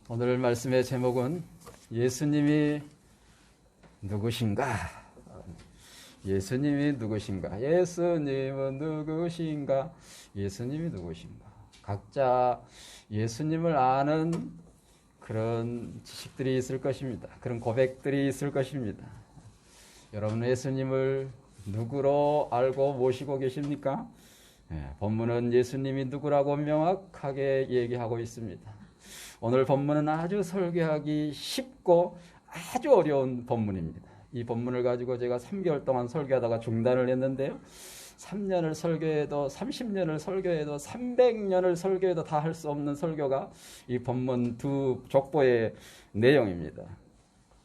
오늘 말씀의 제목은 예수님이 누구신가? 예수님이 누구신가? 예수님은 누구신가? 예수님이 누구신가? 각자 예수님을 아는 그런 지식들이 있을 것입니다. 그런 고백들이 있을 것입니다. 여러분 예수님을 누구로 알고 모시고 계십니까? 본문은 예수님이 누구라고 명확하게 얘기하고 있습니다. 오늘 본문은 아주 설교하기 쉽고 아주 어려운 본문입니다. 이 본문을 가지고 제가 3개월 동안 설교하다가 중단을 했는데요. 3년을 설교해도 30년을 설교해도 300년을 설교해도 다 할 수 없는 설교가 이 본문 두 족보의 내용입니다.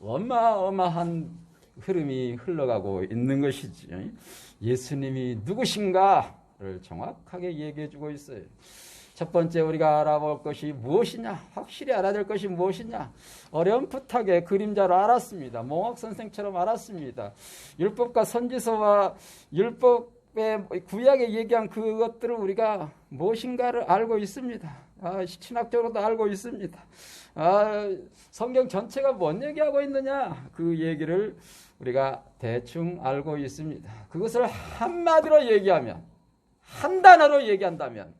어마어마한 흐름이 흘러가고 있는 것이지. 예수님이 누구신가를 정확하게 얘기해 주고 있어요. 첫 번째 우리가 알아볼 것이 무엇이냐? 확실히 알아야 될 것이 무엇이냐? 어렴풋하게 그림자로 알았습니다. 몽학 선생처럼 알았습니다. 율법과 선지서와 율법의 구약에 얘기한 그것들을 우리가 무엇인가를 알고 있습니다. 신학적으로도 알고 있습니다. 성경 전체가 뭔 얘기하고 있느냐? 그 얘기를 우리가 대충 알고 있습니다. 그것을 한마디로 얘기하면, 한 단어로 얘기한다면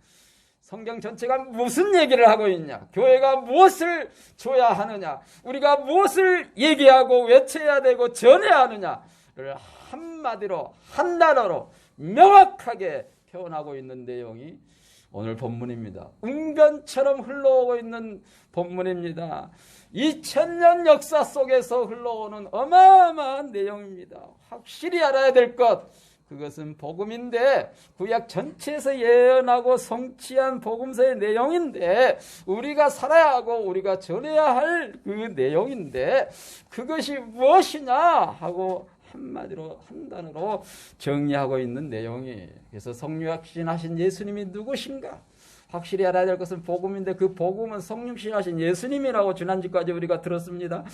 성경 전체가 무슨 얘기를 하고 있냐? 교회가 무엇을 줘야 하느냐? 우리가 무엇을 얘기하고 외쳐야 되고 전해야 하느냐를 한마디로, 한 단어로 명확하게 표현하고 있는 내용이 오늘 본문입니다. 웅변처럼 흘러오고 있는 본문입니다. 2000년 역사 속에서 흘러오는 어마어마한 내용입니다. 확실히 알아야 될 것, 그것은 복음인데, 구약 전체에서 예언하고 성취한 복음서의 내용인데, 우리가 살아야 하고 우리가 전해야 할 그 내용인데, 그것이 무엇이냐 하고 한마디로, 한 단어로 정리하고 있는 내용이. 그래서 성육신하신 예수님이 누구신가? 확실히 알아야 될 것은 복음인데, 그 복음은 성육신하신 예수님이라고 지난주까지 우리가 들었습니다.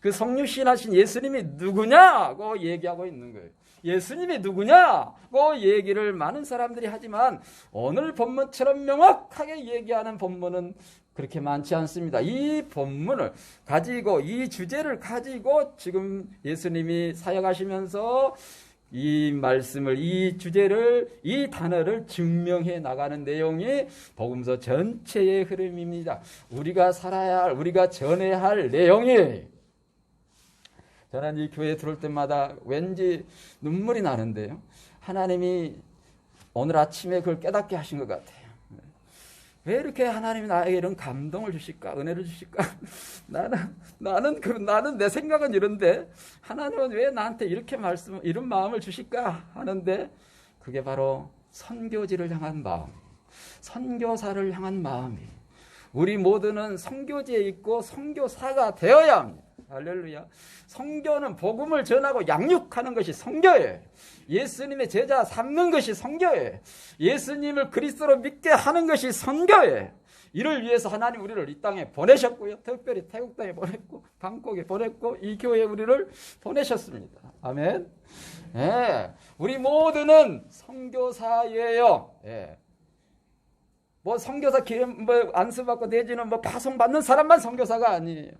그 성육신하신 예수님이 누구냐고 얘기하고 있는 거예요. 예수님이 누구냐고 얘기를 많은 사람들이 하지만 오늘 본문처럼 명확하게 얘기하는 본문은 그렇게 많지 않습니다. 이 본문을 가지고, 이 주제를 가지고 지금 예수님이 사역하시면서 이 말씀을, 이 주제를, 이 단어를 증명해 나가는 내용이 복음서 전체의 흐름입니다. 우리가 살아야 할, 우리가 전해야 할 내용이. 저는 이 교회에 들어올 때마다 왠지 눈물이 나는데요. 하나님이 오늘 아침에 그걸 깨닫게 하신 것 같아요. 왜 이렇게 하나님이 나에게 이런 감동을 주실까? 은혜를 주실까? 나는 내 생각은 이런데 하나님은 왜 나한테 이렇게 이런 마음을 주실까? 하는데 그게 바로 선교지를 향한 마음, 선교사를 향한 마음이. 우리 모두는 선교지에 있고 선교사가 되어야 합니다. 할렐루야. 선교는 복음을 전하고 양육하는 것이 선교예요. 예수님의 제자 삼는 것이 선교예요. 예수님을 그리스도로 믿게 하는 것이 선교예요. 이를 위해서 하나님 우리를 이 땅에 보내셨고요. 특별히 태국 땅에 보냈고, 방콕에 보냈고, 이 교회에 우리를 보내셨습니다. 아멘. 우리 모두는 선교사예요. 선교사 기름 안수받고 내지는 파송받는 사람만 선교사가 아니에요.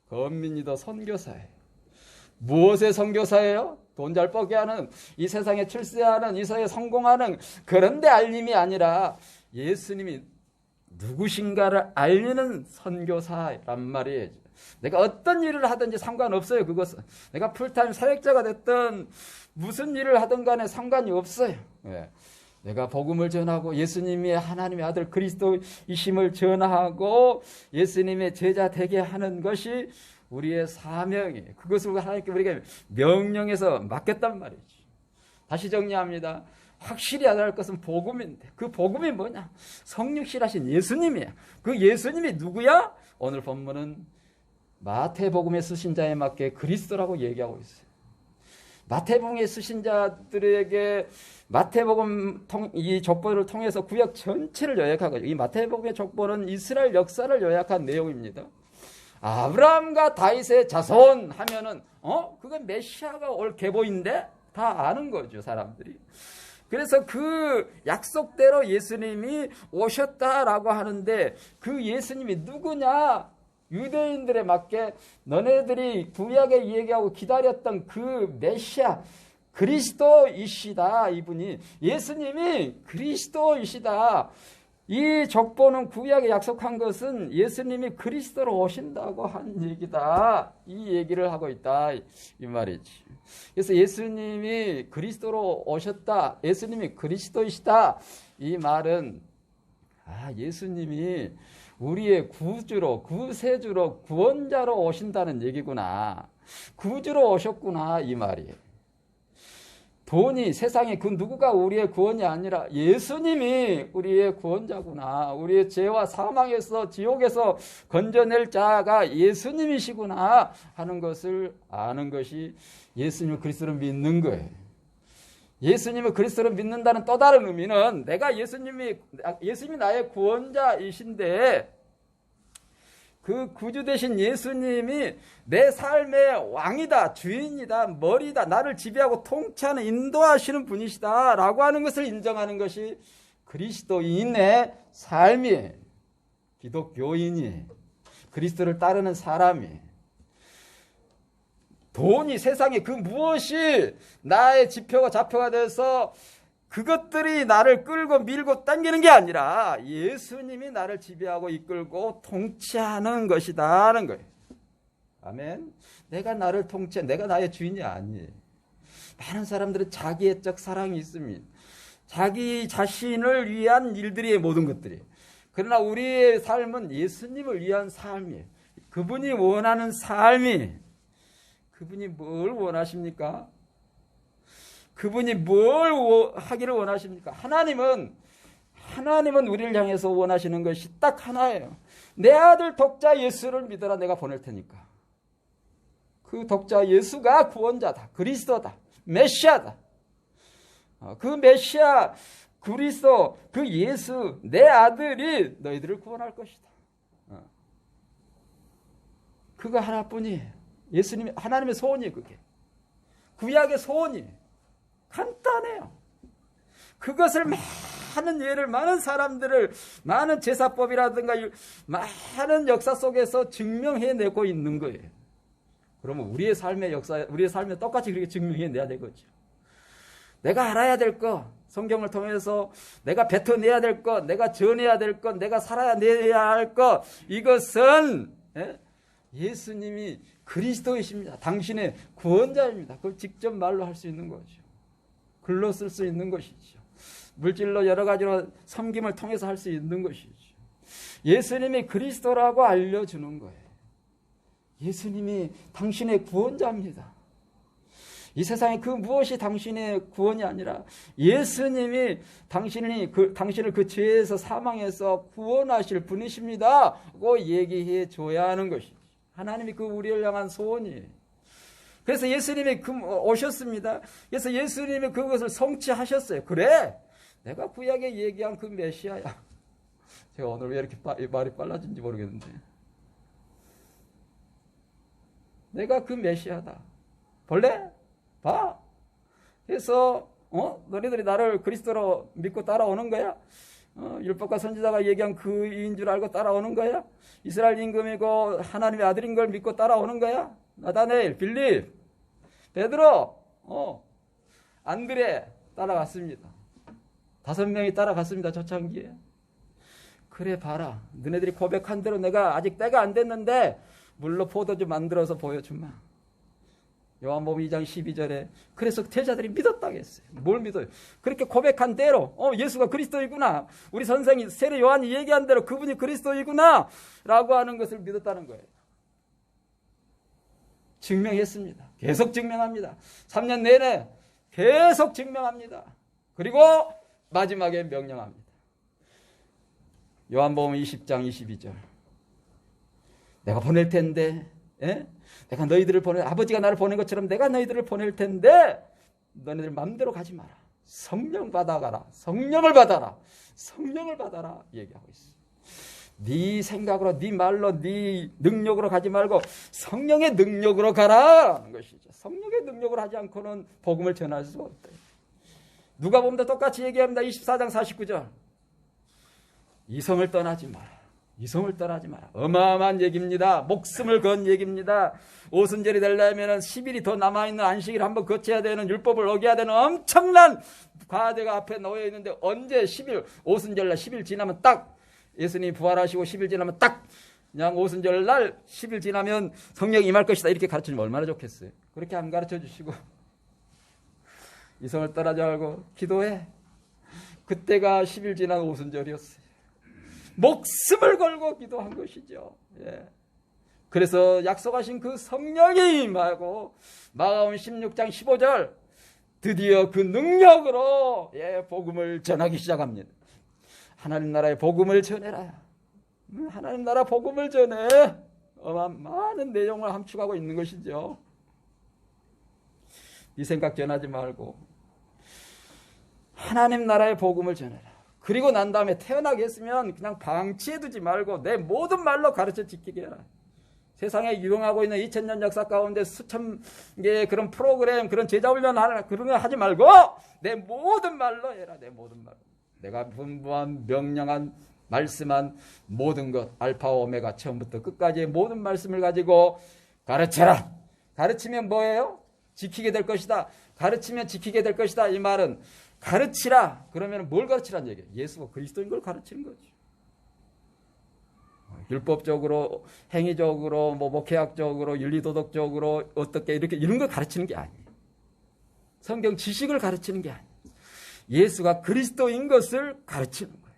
건민이도 선교사예요. 무엇의 선교사예요? 돈 잘 벌게 하는, 이 세상에 출세하는, 이 세상에 성공하는 그런 데 알림이 아니라 예수님이 누구신가를 알리는 선교사란 말이에요. 내가 어떤 일을 하든지 상관없어요. 그것은 내가 풀타임 사역자가 됐든 무슨 일을 하든 간에 상관이 없어요. 내가 복음을 전하고 예수님이 하나님의 아들 그리스도이심을 전하고 예수님의 제자 되게 하는 것이 우리의 사명이에요. 그것을 하나님께 우리가 명령해서 맡겼단 말이죠. 다시 정리합니다. 확실히 알아야 할 것은 복음인데, 그 복음이 뭐냐? 성육신하신 예수님이야. 그 예수님이 누구야? 오늘 본문은 마태복음에 쓰신 자에 맞게 그리스도라고 얘기하고 있어요. 마태복음에 쓰신 자들에게 마태복음 이 족보를 통해서 구약 전체를 요약하고, 이 마태복음의 족보는 이스라엘 역사를 요약한 내용입니다. 아브라함과 다윗의 자손 하면은 그건 메시아가 올 계보인데 다 아는 거죠, 사람들이. 그래서 그 약속대로 예수님이 오셨다라고 하는데 그 예수님이 누구냐? 유대인들에 맞게 너네들이 구약에 얘기하고 기다렸던 그 메시아 그리스도이시다. 이분이 예수님이 그리스도이시다. 이 족보는 구약에 약속한 것은 예수님이 그리스도로 오신다고 한 얘기다. 이 얘기를 하고 있다. 이 말이지. 그래서 예수님이 그리스도로 오셨다. 예수님이 그리스도이시다. 이 말은 예수님이 우리의 구주로, 구세주로, 구원자로 오신다는 얘기구나. 구주로 오셨구나. 이 말이에요. 돈이 세상에 그 누구가 우리의 구원이 아니라 예수님이 우리의 구원자구나. 우리의 죄와 사망에서 지옥에서 건져낼 자가 예수님이시구나 하는 것을 아는 것이 예수님을 그리스도로 믿는 거예요. 예수님을 그리스도로 믿는다는 또 다른 의미는 내가 예수님이 나의 구원자이신데 그 구주 되신 예수님이 내 삶의 왕이다, 주인이다, 머리다, 나를 지배하고 통치하는 인도하시는 분이시다 라고 하는 것을 인정하는 것이 그리스도인의 삶이에요. 기독교인이 그리스도를 따르는 사람이. 돈이 세상에 그 무엇이 나의 지표가 좌표가 돼서 그것들이 나를 끌고 밀고 당기는 게 아니라 예수님이 나를 지배하고 이끌고 통치하는 것이다는 거예요. 아멘. 내가 나를 통치해, 내가 나의 주인이 아니에요. 많은 사람들은 자기애적 사랑이 있습니다. 자기 자신을 위한 일들이 모든 것들이. 그러나 우리의 삶은 예수님을 위한 삶이에요. 그분이 원하는 삶이. 그분이 뭘 원하십니까? 그분이 뭘 하기를 원하십니까? 하나님은 우리를 향해서 원하시는 것이 딱 하나예요. 내 아들 독자 예수를 믿어라. 내가 보낼 테니까. 그 독자 예수가 구원자다. 그리스도다. 메시아다. 그 메시아 그리스도 그 예수 내 아들이 너희들을 구원할 것이다. 그거 하나뿐이에요. 예수님이 하나님의 소원이에요. 그게. 구약의 소원이에요. 간단해요. 그것을 많은 사람들을 많은 제사법이라든가 많은 역사 속에서 증명해내고 있는 거예요. 그러면 우리의 삶의 역사, 우리의 삶에 똑같이 그렇게 증명해내야 되겠죠. 내가 알아야 될 것, 성경을 통해서 내가 뱉어내야 될 것, 내가 전해야 될 것, 내가 살아내야 할 것, 이것은 예수님이 그리스도이십니다. 당신의 구원자입니다. 그걸 직접 말로 할 수 있는 거죠. 글로 쓸 수 있는 것이죠. 물질로 여러 가지로 섬김을 통해서 할 수 있는 것이죠. 예수님이 그리스도라고 알려주는 거예요. 예수님이 당신의 구원자입니다. 이 세상에 그 무엇이 당신의 구원이 아니라 예수님이 당신을 그 죄에서 사망해서 구원하실 분이십니다. 고 얘기해 줘야 하는 것이죠. 하나님이 그 우리를 향한 소원이에요. 그래서 예수님이 오셨습니다. 그래서 예수님이 그것을 성취하셨어요. 그래, 내가 구약에 얘기한 그 메시아야. 제가 오늘 왜 이렇게 말이 빨라진지 모르겠는데. 내가 그 메시아다. 볼래? 봐. 그래서 너희들이 나를 그리스도로 믿고 따라오는 거야? 율법과 선지자가 얘기한 그인 줄 알고 따라오는 거야? 이스라엘 임금이고 하나님의 아들인 걸 믿고 따라오는 거야? 나다넬, 빌립, 베드로, 안드레 따라갔습니다. 5명이 따라갔습니다. 초창기에. 그래 봐라. 너네들이 고백한 대로 내가 아직 때가 안 됐는데 물로 포도주 만들어서 보여주마. 요한복음 2장 12절에 그래서 제자들이 믿었다고 했어요. 뭘 믿어요? 그렇게 고백한 대로 예수가 그리스도이구나. 우리 선생이 세례 요한이 얘기한 대로 그분이 그리스도이구나 라고 하는 것을 믿었다는 거예요. 증명했습니다. 계속 증명합니다. 3년 내내 계속 증명합니다. 그리고 마지막에 명령합니다. 요한복음 20장 22절. 내가 보낼 텐데, 내가 너희들을 아버지가 나를 보낸 것처럼 내가 너희들을 보낼 텐데, 너희들 마음대로 가지 마라. 성령 받아가라. 성령을 받아라. 성령을 받아라. 얘기하고 있어요. 네 생각으로, 네 말로, 네 능력으로 가지 말고 성령의 능력으로 가라 하는 것이죠. 성령의 능력으로 하지 않고는 복음을 전할 수가 없다. 누가복음도 똑같이 얘기합니다. 24장 49절. 이성을 떠나지 마라. 이성을 떠나지 마라. 어마어마한 얘기입니다. 목숨을 건 얘기입니다. 오순절이 되려면 10일이 더 남아있는 안식일을 한번 거쳐야 되는, 율법을 어겨야 되는 엄청난 과제가 앞에 놓여 있는데, 언제 10일, 오순절날 10일 지나면 딱 예수님이 부활하시고 10일 지나면 딱 그냥 오순절날 10일 지나면 성령이 임할 것이다, 이렇게 가르쳐주면 얼마나 좋겠어요. 그렇게 안 가르쳐 주시고 이성을 떠나지 말고 기도해. 그때가 10일 지난 오순절이었어요. 목숨을 걸고 기도한 것이죠. 예. 그래서 약속하신 그 성령이 임하고 마가복음 16장 15절 드디어 그 능력으로 복음을 전하기 시작합니다. 하나님 나라의 복음을 전해라. 하나님 나라 복음을 전해. 많은 내용을 함축하고 있는 것이죠. 네 생각 전하지 말고 하나님 나라의 복음을 전해라. 그리고 난 다음에 태어나겠으면 그냥 방치해두지 말고 내 모든 말로 가르쳐 지키게 해라. 세상에 유행하고 있는 2000년 역사 가운데 수천 개의 그런 프로그램, 그런 제자훈련 하나, 그런 거 하지 말고 내 모든 말로 해라. 내 모든 말로. 내가 분부한, 명령한, 말씀한 모든 것, 알파와 오메가, 처음부터 끝까지의 모든 말씀을 가지고 가르쳐라. 가르치면 뭐예요? 지키게 될 것이다. 가르치면 지키게 될 것이다. 이 말은 가르치라. 그러면 뭘 가르치라는 얘기예요? 예수가 그리스도인 걸 가르치는 거죠. 율법적으로, 행위적으로, 목회학적으로, 윤리도덕적으로 어떻게 이렇게 이런 걸 가르치는 게 아니에요. 성경 지식을 가르치는 게 아니에요. 예수가 그리스도인 것을 가르치는 거예요.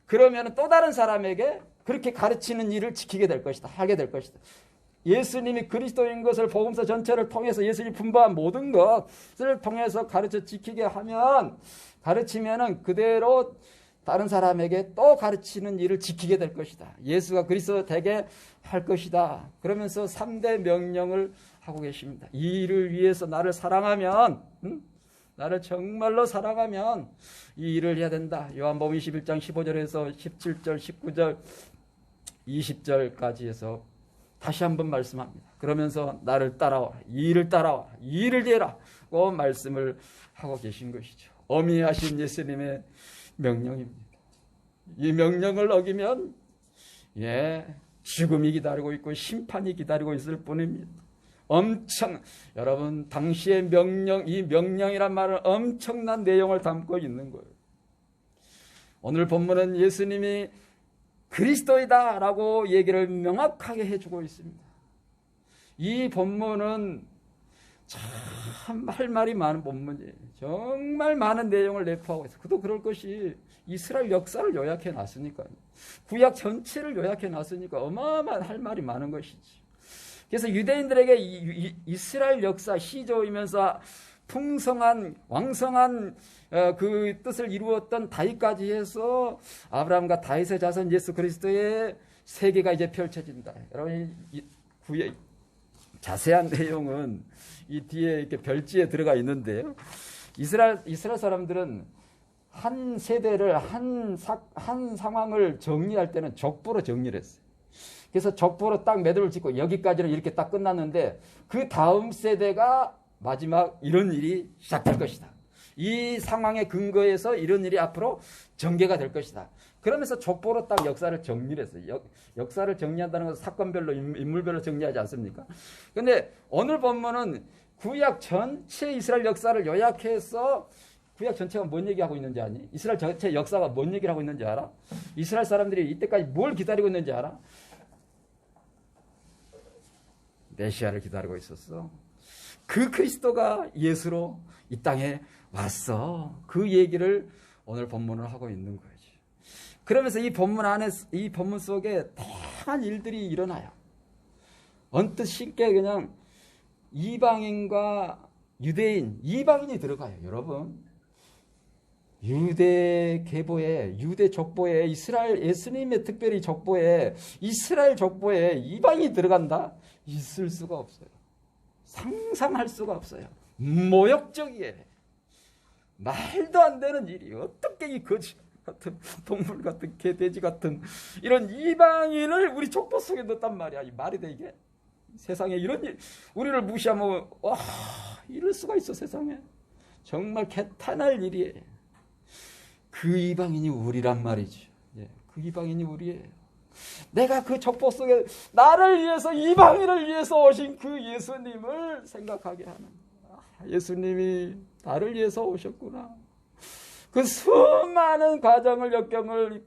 그러면 또 다른 사람에게 그렇게 가르치는 일을 지키게 될 것이다. 하게 될 것이다. 예수님이 그리스도인 것을 복음서 전체를 통해서 예수님이 분부한 모든 것을 통해서 가르쳐 지키게 하면, 가르치면은 그대로 다른 사람에게 또 가르치는 일을 지키게 될 것이다. 예수가 그리스도 되게 할 것이다. 그러면서 3대 명령을 하고 계십니다. 이 일을 위해서 나를 사랑하면, 나를 정말로 사랑하면 이 일을 해야 된다. 요한복음 21장 15절에서 17절, 19절, 20절까지 해서 다시 한번 말씀합니다. 그러면서 나를 따라와, 이 일을 따라와, 이 일을 해라고 말씀을 하고 계신 것이죠. 어미하신 예수님의 명령입니다. 이 명령을 어기면 죽음이 기다리고 있고 심판이 기다리고 있을 뿐입니다. 여러분, 당시의 명령, 이 명령이란 말은 엄청난 내용을 담고 있는 거예요. 오늘 본문은 예수님이 그리스도이다라고 얘기를 명확하게 해주고 있습니다. 이 본문은 참 할 말이 많은 본문이에요. 정말 많은 내용을 내포하고 있어요. 그도 그럴 것이 이스라엘 역사를 요약해 놨으니까요. 구약 전체를 요약해 놨으니까 어마어마한 할 말이 많은 것이지. 그래서 유대인들에게 이스라엘 역사, 시조이면서 풍성한, 왕성한 그 뜻을 이루었던 다윗까지 해서 아브라함과 다윗의 자손 예수 그리스도의 세계가 이제 펼쳐진다. 여러분, 구약 자세한 내용은 이 뒤에 이렇게 별지에 들어가 있는데요. 이스라엘 사람들은 한 세대를, 한 상황을 정리할 때는 족보로 정리를 했어요. 그래서 족보로 딱 매듭을 짓고 여기까지는 이렇게 딱 끝났는데 그 다음 세대가 마지막 이런 일이 시작될 것이다. 이 상황에 근거해서 이런 일이 앞으로 전개가 될 것이다. 그러면서 족보로 딱 역사를 정리를 했어요. 역사를 정리한다는 것은 사건별로, 인물별로 정리하지 않습니까? 그런데 오늘 본문은 구약 전체 이스라엘 역사를 요약해서, 구약 전체가 뭔 얘기하고 있는지 아니? 이스라엘 전체 역사가 뭔 얘기를 하고 있는지 알아? 이스라엘 사람들이 이때까지 뭘 기다리고 있는지 알아? 메시아를 기다리고 있었어. 그 그리스도가 예수로 이 땅에 왔어. 그 얘기를 오늘 본문을 하고 있는 거예요. 그러면서 이 본문 속에 다양한 일들이 일어나요. 언뜻 쉽게 그냥 이방인과 유대인, 이방인이 들어가요. 여러분, 유대 계보에, 유대 족보에, 이스라엘 예수님의 특별히 족보에, 이스라엘 족보에 이방인이 들어간다? 있을 수가 없어요. 상상할 수가 없어요. 모욕적이에요. 말도 안 되는 일이 어떻게 이 거지 같은, 동물 같은, 개, 돼지 같은 이런 이방인을 우리 족보 속에 넣었단 말이야. 이 말이 돼, 이게? 세상에 이런 일, 우리를 무시하면, 와, 이럴 수가 있어, 세상에. 정말 개탄할 일이에요. 그 이방인이 우리란 말이죠. 그 이방인이 우리예요. 내가 그 족보 속에 나를 위해서, 이방인을 위해서 오신 그 예수님을 생각하게 하는 거야. 예수님이 나를 위해서 오셨구나. 그 수많은 과정을, 역경을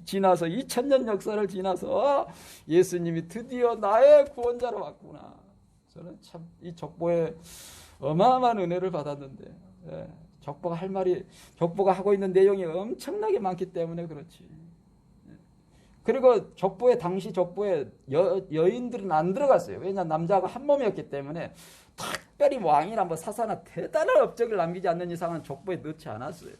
지나서 2000년 역사를 지나서 예수님이 드디어 나의 구원자로 왔구나. 저는 참 이 족보에 어마어마한 은혜를 받았는데, 족보가 하고 있는 내용이 엄청나게 많기 때문에 그렇지. 그리고 당시 족보에 여인들은 안 들어갔어요. 왜냐, 남자가 한 몸이었기 때문에 특별히 왕이나 사사나 대단한 업적을 남기지 않는 이상은 족보에 넣지 않았어요.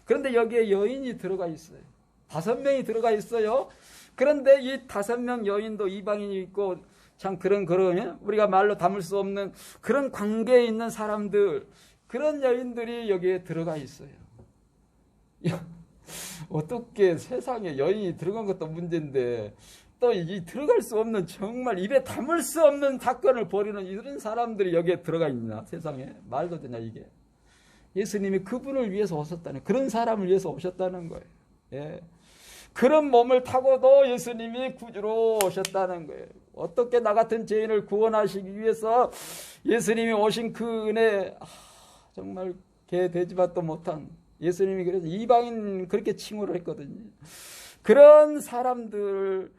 그런데 여기에 여인이 들어가 있어요. 5명이 들어가 있어요. 그런데 이 5명 여인도 이방인이 있고, 참 그런 우리가 말로 담을 수 없는 그런 관계에 있는 사람들, 그런 여인들이 여기에 들어가 있어요. 어떻게 세상에 여인이 들어간 것도 문제인데 또 이 들어갈 수 없는, 정말 입에 담을 수 없는 사건을 벌이는 이런 사람들이 여기에 들어가 있나? 세상에 말도 되냐 이게. 예수님이 그분을 위해서 오셨다는, 그런 사람을 위해서 오셨다는 거예요. 예. 그런 몸을 타고도 예수님이 구주로 오셨다는 거예요. 어떻게 나 같은 죄인을 구원하시기 위해서 예수님이 오신 그 은혜, 정말 개 돼지밭도 못한 예수님이, 그래서 이방인 그렇게 칭호를 했거든요. 그런 사람들,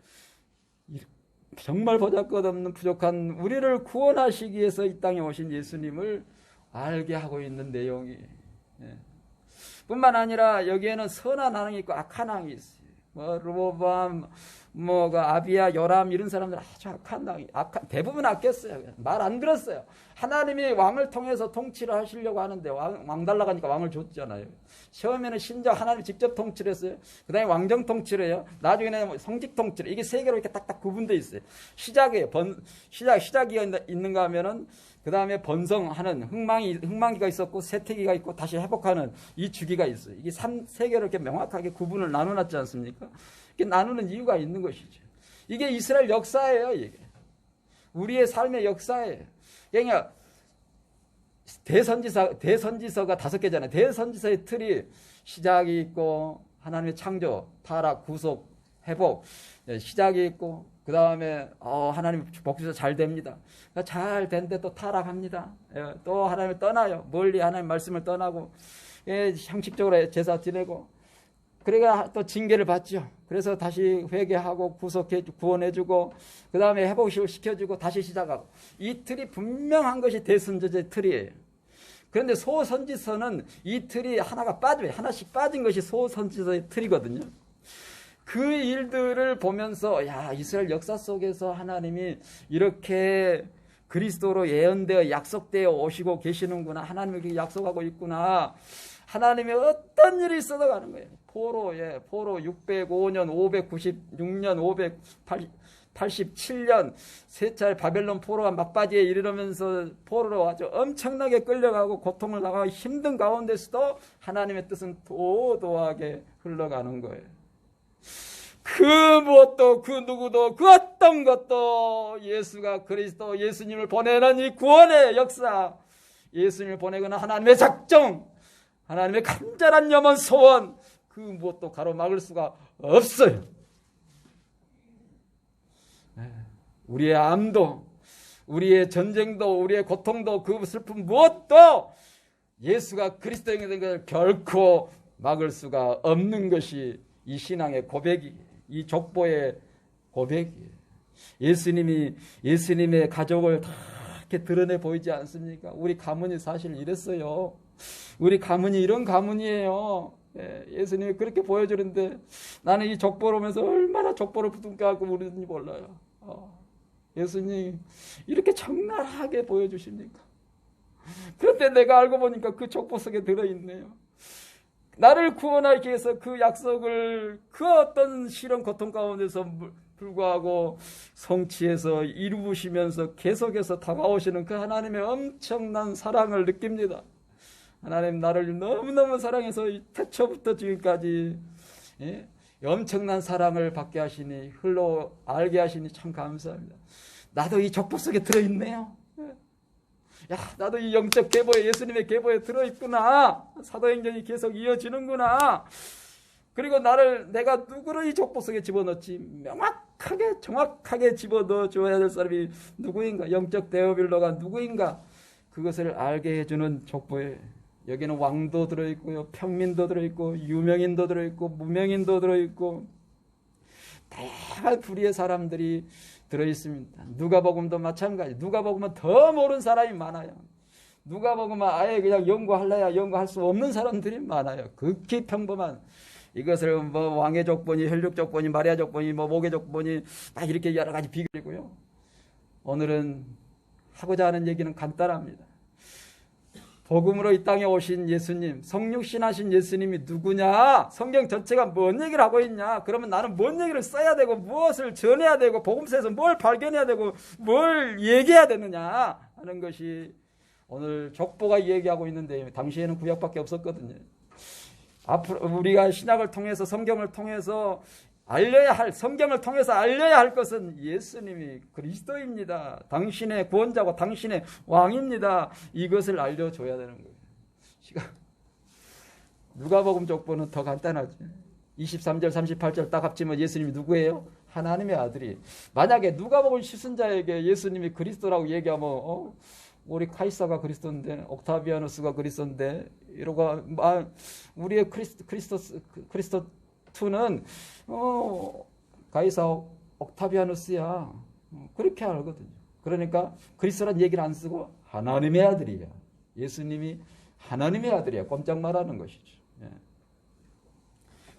정말 보잘것없는 부족한 우리를 구원하시기 위해서 이 땅에 오신 예수님을 알게 하고 있는 내용이, 뿐만 아니라 여기에는 선한 왕이 있고 악한 왕이 있어요. 르호보암, 아비야, 요람 이런 사람들 아주 악한 왕이, 대부분 악했어요. 말 안 들었어요. 하나님이 왕을 통해서 통치를 하시려고 하는데 왕 달라고 하니까 왕을 줬잖아요. 처음에는 신정 하나님이 직접 통치를 했어요. 그 다음에 왕정 통치를 해요. 나중에는 성직 통치를. 이게 세 개로 이렇게 딱딱 구분되어 있어요. 시작이에요. 시작이 있는가 하면은 그 다음에 번성하는 흥망기가 있었고 쇠퇴기가 있고 다시 회복하는 이 주기가 있어요. 이게 세 개로 이렇게 명확하게 구분을 나눠놨지 않습니까? 이게 나누는 이유가 있는 것이죠. 이게 이스라엘 역사예요. 이게 우리의 삶의 역사예요. 그러니까 대선지서가 5개잖아요. 대선지서의 틀이 시작이 있고, 하나님의 창조, 타락, 구속, 회복, 시작이 있고, 그 다음에 하나님 복지서 잘 됩니다. 잘 되는데 또 타락합니다. 또 하나님을 떠나요. 멀리 하나님 말씀을 떠나고, 형식적으로 제사 지내고, 그러니까 또 징계를 받죠. 그래서 다시 회개하고 구원해주고, 그 다음에 회복을 시켜주고 다시 시작하고. 이 틀이 분명한 것이 대선지서의 틀이에요. 그런데 소선지서는 이 틀이 하나씩 빠진 것이 소선지서의 틀이거든요. 그 일들을 보면서, 이스라엘 역사 속에서 하나님이 이렇게 그리스도로 예언되어 약속되어 오시고 계시는구나. 하나님이 그렇게 약속하고 있구나. 하나님의 어떤 일이 있어도 가는 거예요. 포로 605년, 596년, 587년 세 차례 바벨론 포로가 막바지에 이르면서 포로로 아주 엄청나게 끌려가고 고통을 당하고 힘든 가운데서도 하나님의 뜻은 도도하게 흘러가는 거예요. 그 무엇도 그 누구도 그 어떤 것도 예수가 그리스도 예수님을 보내는 이 구원의 역사, 예수님을 보내거나 하나님의 작정, 하나님의 간절한 염원 소원, 그 무엇도 가로막을 수가 없어요. 우리의 암도, 우리의 전쟁도, 우리의 고통도, 그 슬픔 무엇도 예수가 그리스도인 것을 결코 막을 수가 없는 것이 이 신앙의 고백이, 이 족보의 고백이에요. 예수님의 가족을 다 이렇게 드러내 보이지 않습니까? 우리 가문이 사실 이랬어요. 우리 가문이 이런 가문이에요. 예수님이 그렇게 보여주는데 나는 이 족보를 보면서 얼마나 족보를 부둥켜갖고 모르는지 몰라요. 예수님 이렇게 적나라하게 보여주십니까? 그런데 내가 알고 보니까 그 족보 속에 들어있네요. 나를 구원하기 위해서 그 약속을 그 어떤 시련 고통 가운데서 불구하고 성취해서 이루시면서 계속해서 다가오시는 그 하나님의 엄청난 사랑을 느낍니다. 하나님 나를 너무너무 사랑해서 태초부터 지금까지 엄청난 사랑을 받게 하시니 흘러 알게 하시니 참 감사합니다. 나도 이 족보 속에 들어있네요. 나도 이 영적 계보에, 예수님의 계보에 들어있구나. 사도행전이 계속 이어지는구나. 그리고 내가 누구를 이 족보 속에 집어넣지 명확하게 정확하게 집어넣어 줘야 될 사람이 누구인가, 영적 데어빌러가 누구인가, 그것을 알게 해주는 족보에 여기는 왕도 들어있고요, 평민도 들어있고, 유명인도 들어있고, 무명인도 들어있고, 다양한 부류의 사람들이 들어있습니다. 누가복음도 마찬가지. 누가복음은 더 모르는 사람이 많아요. 누가복음은 아예 그냥 연구할래야 연구할 수 없는 사람들이 많아요. 극히 평범한, 이것을 뭐 왕의 족보니, 혈육 족보니, 마리아 족보니, 뭐 목의 족보니, 막 이렇게 여러 가지 비교이고요. 오늘은 하고자 하는 얘기는 간단합니다. 복음으로 이 땅에 오신 예수님, 성육신하신 예수님이 누구냐? 성경 전체가 뭔 얘기를 하고 있냐? 그러면 나는 뭔 얘기를 써야 되고, 무엇을 전해야 되고, 복음서에서 뭘 발견해야 되고, 뭘 얘기해야 되느냐 하는 것이 오늘 족보가 얘기하고 있는데, 당시에는 구약밖에 없었거든요. 앞으로 우리가 신약을 통해서, 성경을 통해서 성경을 통해서 알려야 할 것은 예수님이 그리스도입니다. 당신의 구원자고 당신의 왕입니다. 이것을 알려줘야 되는 거예요. 누가복음 족보는 더 간단하죠. 23절 38절 딱 합치면 예수님이 누구예요? 하나님의 아들이. 만약에 누가복음 시순자에게 예수님이 그리스도라고 얘기하면 우리 카이사가 그리스도인데, 옥타비아누스가 그리스도인데, 이러고 우리의 그리스도2는 가이사 옥타비아누스야, 그렇게 알거든요. 그러니까 그리스도란 얘기를 안 쓰고 하나님의 아들이야. 예수님이 하나님의 아들이야. 꼼짝 말하는 것이죠.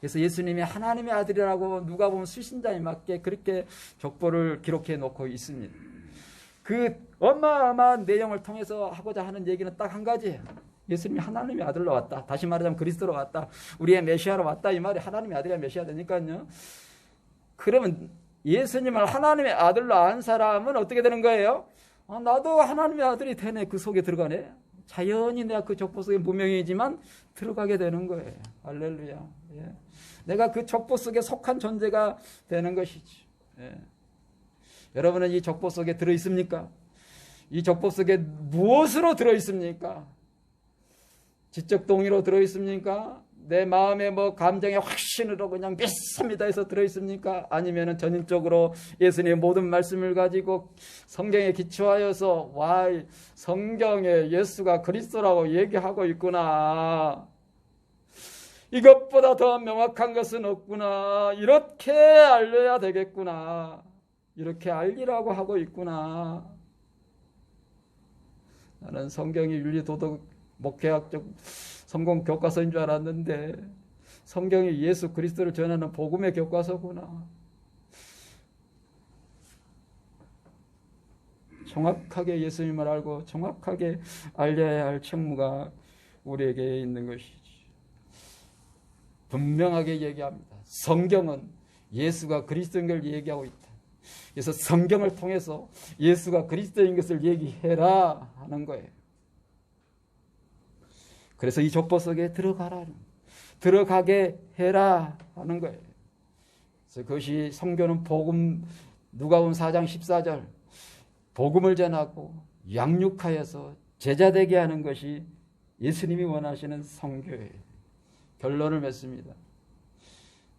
그래서 예수님이 하나님의 아들이라고 누가복음 수신자에 맞게 그렇게 족보를 기록해 놓고 있습니다. 그 어마어마한 내용을 통해서 하고자 하는 얘기는 딱 한 가지예요. 예수님이 하나님의 아들로 왔다. 다시 말하자면 그리스도로 왔다. 우리의 메시아로 왔다. 이 말이 하나님의 아들이야 메시아 되니까요. 그러면 예수님을 하나님의 아들로 안 사람은 어떻게 되는 거예요? 나도 하나님의 아들이 되네. 그 속에 들어가네. 자연히 내가 그 족보 속에 무명이지만 들어가게 되는 거예요. 할렐루야. 예. 내가 그 족보 속에 속한 존재가 되는 것이지. 예. 여러분은 이 족보 속에 들어있습니까? 이 족보 속에 무엇으로 들어있습니까? 지적 동의로 들어있습니까? 내 마음의 감정의 확신으로 그냥 믿습니다 해서 들어있습니까? 아니면은 전인적으로 예수님의 모든 말씀을 가지고 성경에 기초하여서 성경에 예수가 그리스도라고 얘기하고 있구나. 이것보다 더 명확한 것은 없구나. 이렇게 알려야 되겠구나. 이렇게 알리라고 하고 있구나. 나는 성경이 윤리도덕 목회학적 성공 교과서인 줄 알았는데 성경이 예수 그리스도를 전하는 복음의 교과서구나. 정확하게 예수님을 알고 정확하게 알려야 할 책무가 우리에게 있는 것이지. 분명하게 얘기합니다. 성경은 예수가 그리스도인 걸 얘기하고 있다. 그래서 성경을 통해서 예수가 그리스도인 것을 얘기해라 하는 거예요. 그래서 이 족보 속에 들어가게 해라 하는 거예요. 그래서 그것이 성경은 복음, 누가복음 4장 14절 복음을 전하고 양육하여서 제자되게 하는 것이 예수님이 원하시는 선교예요. 결론을 맺습니다.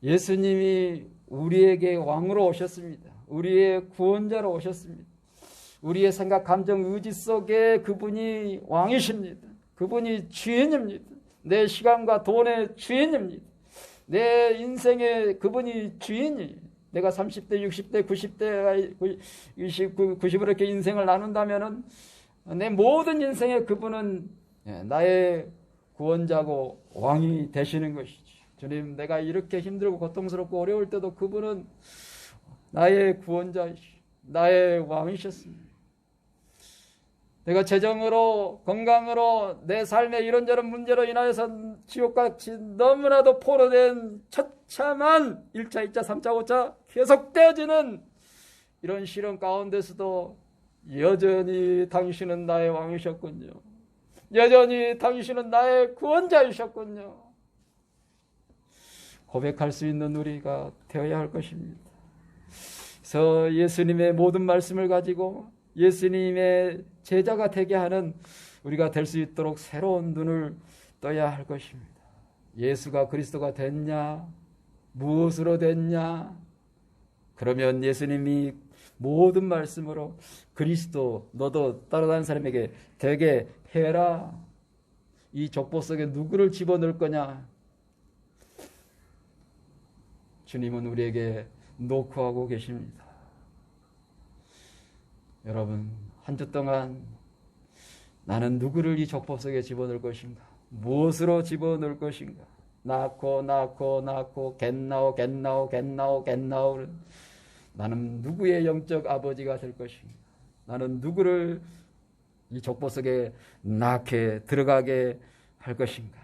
예수님이 우리에게 왕으로 오셨습니다. 우리의 구원자로 오셨습니다. 우리의 생각, 감정, 의지 속에 그분이 왕이십니다. 그분이 주인입니다. 내 시간과 돈의 주인입니다. 내 인생의 그분이 주인이에요. 내가 30대, 60대, 90대, 90으로 이렇게 인생을 나눈다면은 내 모든 인생에 그분은 나의 구원자고 왕이 되시는 것이지. 주님, 내가 이렇게 힘들고 고통스럽고 어려울 때도 그분은 나의 구원자이시, 나의 왕이셨습니다. 내가 재정으로, 건강으로, 내 삶의 이런저런 문제로 인하여서 지옥같이 너무나도 포로된 처참한 1차, 2차, 3차, 5차 계속되어지는 이런 시련 가운데서도 여전히 당신은 나의 왕이셨군요. 여전히 당신은 나의 구원자이셨군요. 고백할 수 있는 우리가 되어야 할 것입니다. 그래서 예수님의 모든 말씀을 가지고 예수님의 제자가 되게 하는 우리가 될 수 있도록 새로운 눈을 떠야 할 것입니다. 예수가 그리스도가 됐냐? 무엇으로 됐냐? 그러면 예수님이 모든 말씀으로 그리스도 너도 따라다니는 사람에게 되게 해라. 이 족보 속에 누구를 집어넣을 거냐? 주님은 우리에게 노크하고 계십니다. 여러분, 한 주 동안 나는 누구를 이 족보 속에 집어넣을 것인가? 무엇으로 집어넣을 것인가? 낳고 겟나오 나는 누구의 영적 아버지가 될 것인가? 나는 누구를 이 족보 속에 낳게 들어가게 할 것인가?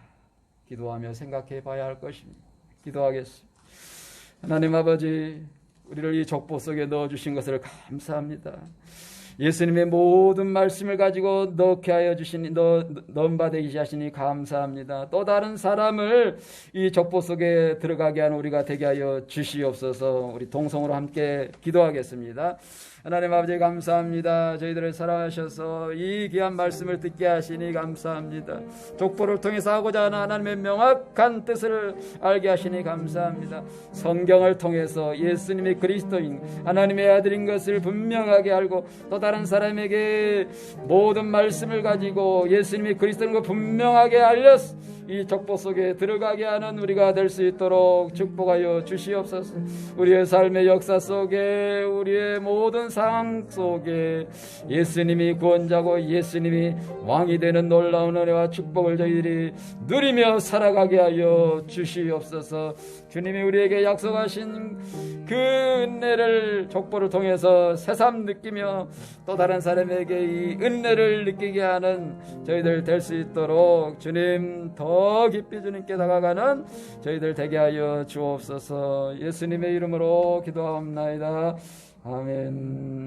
기도하며 생각해 봐야 할 것입니다. 기도하겠습니다. 하나님 아버지, 우리를 이 족보 속에 넣어주신 것을 감사합니다. 예수님의 모든 말씀을 가지고 넣게 하여 주시니 넘바되게 하시니 감사합니다. 또 다른 사람을 이 족보 속에 들어가게 하는 우리가 되게 하여 주시옵소서. 우리 동성으로 함께 기도하겠습니다. 하나님 아버지 감사합니다. 저희들을 사랑하셔서 이 귀한 말씀을 듣게 하시니 감사합니다. 족보를 통해서 하고자 하는 하나님의 명확한 뜻을 알게 하시니 감사합니다. 성경을 통해서 예수님이 그리스도인 하나님의 아들인 것을 분명하게 알고 또 다른 사람에게 모든 말씀을 가지고 예수님이 그리스도인 것 분명하게 알려서 이 족보 속에 들어가게 하는 우리가 될 수 있도록 축복하여 주시옵소서. 우리의 삶의 역사 속에 우리의 모든 상황 속에 예수님이 구원자고 예수님이 왕이 되는 놀라운 은혜와 축복을 저희들이 누리며 살아가게 하여 주시옵소서. 주님이 우리에게 약속하신 그 은혜를 족보를 통해서 새삼 느끼며 또 다른 사람에게 이 은혜를 느끼게 하는 저희들 될 수 있도록 주님 더 깊이 주님께 다가가는 저희들 되게 하여 주옵소서. 예수님의 이름으로 기도하옵나이다. 아멘.